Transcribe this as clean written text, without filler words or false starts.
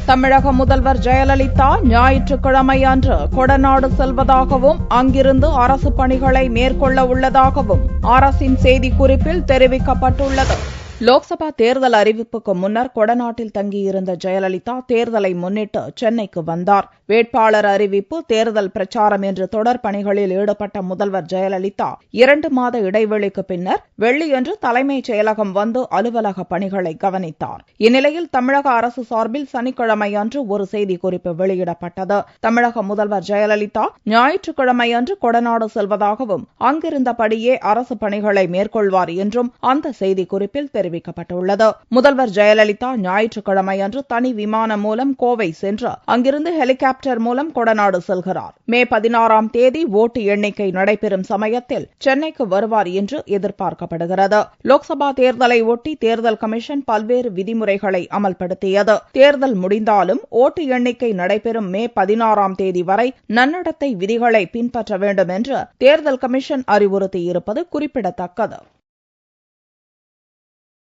தமிழக முதல்வர் ஜெயலலிதா ஞாயிற்றுக்கிழமை அன்று கொடநாடு செல்வதாகவும் அங்கிருந்து அரசு பணிகளை மேற்கொள்ள உள்ளதாகவும் அரசின் செய்திக்குறிப்பில் தெரிவிக்கப்பட்டுள்ளது. லோக்சபா தேர்தல் அறிவிப்புக்கு முன்னர் கொடநாட்டில் தங்கியிருந்த ஜெயலலிதா தேர்தலை முன்னிட்டு சென்னைக்கு வந்தார். வேட்பாளர் அறிவிப்பு, தேர்தல் பிரச்சாரம் என்று தொடர் பணிகளில் ஈடுபட்ட முதல்வர் ஜெயலலிதா 2 மாத இடைவெளிக்கு பின்னர் வெள்ளியன்று தலைமைச் செயலகம் வந்து அலுவலக பணிகளை கவனித்தார். இந்நிலையில் தமிழக அரசு சார்பில் சனிக்கிழமை அன்று ஒரு செய்திக்குறிப்பு வெளியிடப்பட்டது. தமிழக முதல்வர் ஜெயலலிதா ஞாயிற்றுக்கிழமை அன்று கொடநாடு செல்வதாகவும் அங்கிருந்தபடியே அரசு பணிகளை மேற்கொள்வார் என்றும் அந்த செய்திக்குறிப்பில் தெரிவிக்கப்பட்டுள்ளது. முதல்வர் ஜெயலலிதா ஞாயிற்றுக்கிழமை அன்று தனி விமானம் மூலம் கோவை சென்று அங்கிருந்து ஹெலிகாப்டர் மூலம் கொடநாடு செல்கிறார். மே 16ஆம் தேதி ஓட்டு எண்ணிக்கை நடைபெறும் சமயத்தில் சென்னைக்கு வருவார் என்று எதிர்பார்க்கப்படுகிறது. லோக்சபா தேர்தலை ஒட்டி தேர்தல் கமிஷன் பல்வேறு விதிமுறைகளை அமல்படுத்தியது. தேர்தல் முடிந்தாலும் ஓட்டு எண்ணிக்கை நடைபெறும் மே 16ஆம் தேதி வரை நன்னடத்தை விதிகளை பின்பற்ற வேண்டும் என்று தேர்தல் கமிஷன் அறிவுறுத்தியிருப்பது குறிப்பிடத்தக்கது.